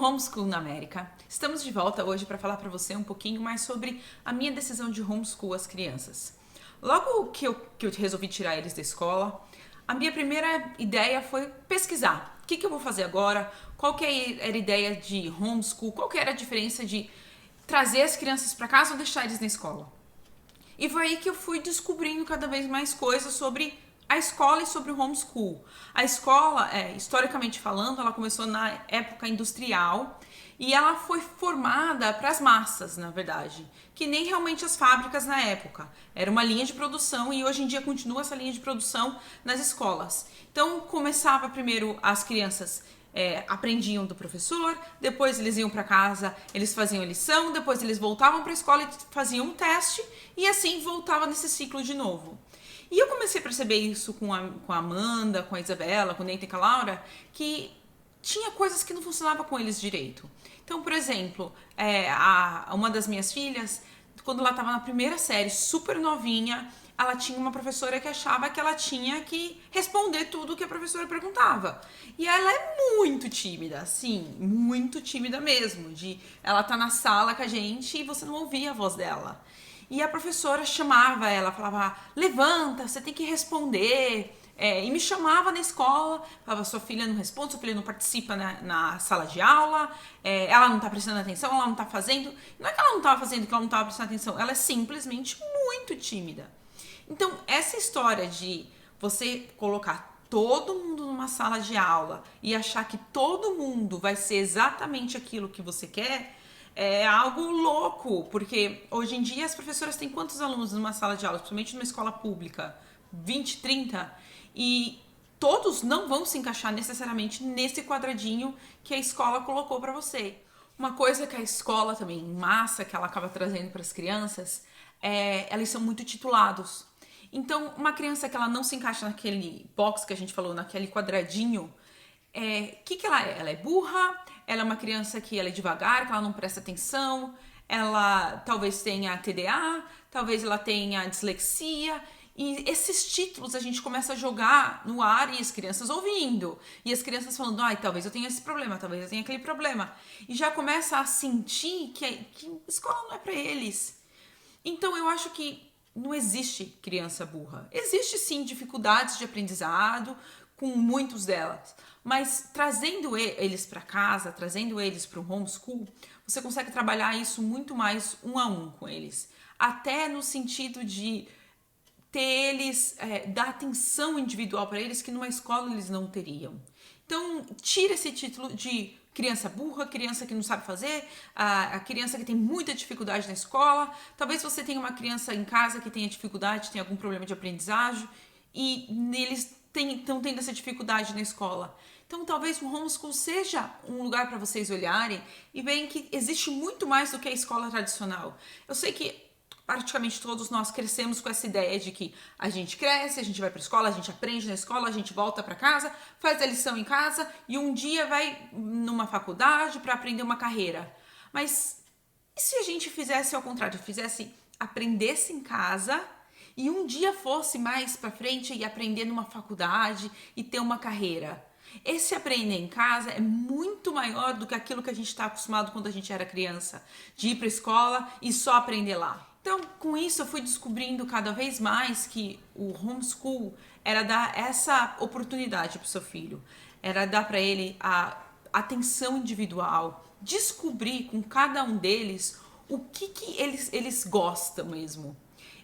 Homeschool na América. Estamos de volta hoje para falar para você um pouquinho mais sobre a minha decisão de homeschool as crianças. Logo que eu resolvi tirar eles da escola, a minha primeira ideia foi pesquisar. O que eu vou fazer agora? Qual que era a ideia de homeschool? Qual que era a diferença de trazer as crianças para casa ou deixar eles na escola? E foi aí que eu fui descobrindo cada vez mais coisas sobre a escola e sobre o homeschool. A escola, historicamente falando, ela começou na época industrial e ela foi formada para as massas, na verdade, que nem realmente as fábricas na época. Era uma linha de produção e hoje em dia continua essa linha de produção nas escolas. Então começava primeiro as crianças aprendiam do professor, depois eles iam para casa, eles faziam a lição, depois eles voltavam para a escola e faziam um teste e assim voltava nesse ciclo de novo. E eu comecei a perceber isso com a Amanda, com a Isabela, com o Neita e com a Laura, que tinha coisas que não funcionavam com eles direito. Então, por exemplo, uma das minhas filhas, quando ela estava na primeira série, super novinha, ela tinha uma professora que achava que ela tinha que responder tudo o que a professora perguntava. E ela é muito tímida, assim, muito tímida mesmo. Ela tá na sala com a gente e você não ouvia a voz dela. E a professora chamava ela, falava, levanta, você tem que responder. E me chamava na escola, falava, sua filha não responde, sua filha não participa na sala de aula, ela não tá prestando atenção, ela não tá fazendo. Não é que ela não tava fazendo, que ela não tava prestando atenção, ela é simplesmente muito tímida. Então, essa história de você colocar todo mundo numa sala de aula e achar que todo mundo vai ser exatamente aquilo que você quer, é algo louco, porque hoje em dia as professoras têm quantos alunos numa sala de aula, principalmente numa escola pública? 20, 30? E todos não vão se encaixar necessariamente nesse quadradinho que a escola colocou para você. Uma coisa que a escola também, em massa, que ela acaba trazendo para as crianças, eles são muito titulados. Então, uma criança que ela não se encaixa naquele box que a gente falou, naquele quadradinho, que ela é? Ela é burra, ela é uma criança que ela é devagar, que ela não presta atenção, ela talvez tenha TDA, talvez ela tenha dislexia, e esses títulos a gente começa a jogar no ar e as crianças ouvindo, e as crianças falando, talvez eu tenha esse problema, talvez eu tenha aquele problema, e já começa a sentir que a escola não é para eles. Então eu acho que não existe criança burra. Existe sim dificuldades de aprendizado com muitos delas, mas trazendo eles para casa, trazendo eles para o homeschool, você consegue trabalhar isso muito mais um a um com eles. Até no sentido de ter eles, dar atenção individual para eles que numa escola eles não teriam. Então, tira esse título de criança burra, criança que não sabe fazer, a criança que tem muita dificuldade na escola. Talvez você tenha uma criança em casa que tenha dificuldade, tenha algum problema de aprendizagem e eles estão tendo essa dificuldade na escola. Então, talvez o homeschool seja um lugar para vocês olharem e verem que existe muito mais do que a escola tradicional. Eu sei que praticamente todos nós crescemos com essa ideia de que a gente cresce, a gente vai para a escola, a gente aprende na escola, a gente volta para casa, faz a lição em casa e um dia vai numa faculdade para aprender uma carreira. Mas e se a gente fizesse ao contrário, aprendesse em casa e um dia fosse mais para frente e aprender numa faculdade e ter uma carreira? Esse aprender em casa é muito maior do que aquilo que a gente está acostumado quando a gente era criança, de ir para a escola e só aprender lá. Então, com isso, eu fui descobrindo cada vez mais que o homeschool era dar essa oportunidade para o seu filho, era dar para ele a atenção individual, descobrir com cada um deles o que eles gostam mesmo.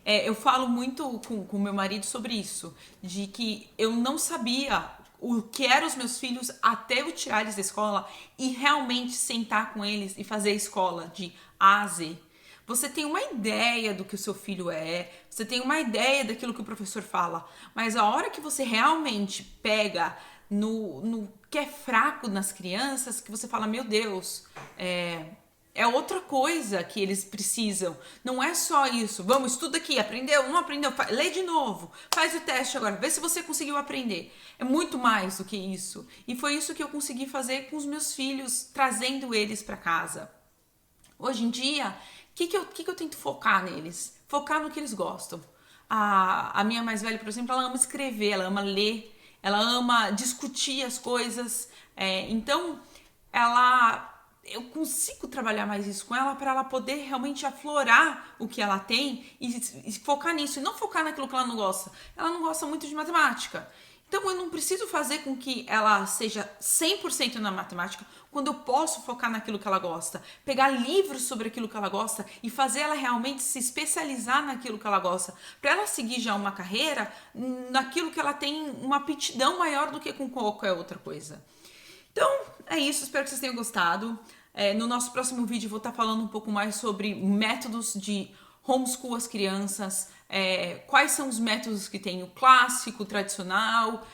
Eu falo muito com meu marido sobre isso, de que eu não sabia o que eram os meus filhos até eu tirar eles da escola e realmente sentar com eles e fazer a escola de A a Z. Você tem uma ideia do que o seu filho você tem uma ideia daquilo que o professor fala, mas a hora que você realmente pega no que é fraco nas crianças, que você fala, meu Deus, é outra coisa que eles precisam. Não é só isso. Vamos, estuda aqui, aprendeu? Não aprendeu? Lê de novo. Faz o teste agora. Vê se você conseguiu aprender. É muito mais do que isso. E foi isso que eu consegui fazer com os meus filhos, trazendo eles para casa. Hoje em dia, o que eu tento focar neles? Focar no que eles gostam. A minha mais velha, por exemplo, ela ama escrever, ela ama ler, ela ama discutir as coisas. Então, ela eu consigo trabalhar mais isso com ela para ela poder realmente aflorar o que ela tem e focar nisso, e não focar naquilo que ela não gosta. Ela não gosta muito de matemática. Então eu não preciso fazer com que ela seja 100% na matemática, quando eu posso focar naquilo que ela gosta, pegar livros sobre aquilo que ela gosta e fazer ela realmente se especializar naquilo que ela gosta, para ela seguir já uma carreira naquilo que ela tem uma aptidão maior do que com qualquer outra coisa. Então, é isso. Espero que vocês tenham gostado. No nosso próximo vídeo eu vou estar falando um pouco mais sobre métodos de homeschool as crianças, quais são os métodos que tem o clássico, o tradicional,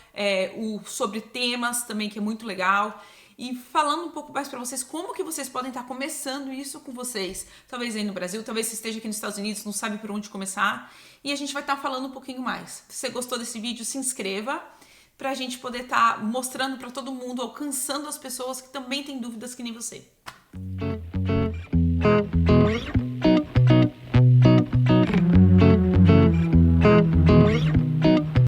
sobre temas também, que é muito legal. E falando um pouco mais para vocês como que vocês podem estar começando isso com vocês. Talvez aí no Brasil, talvez você esteja aqui nos Estados Unidos, não sabe por onde começar. E a gente vai estar falando um pouquinho mais. Se você gostou desse vídeo, se inscreva, para a gente poder estar mostrando para todo mundo, alcançando as pessoas que também têm dúvidas que nem você.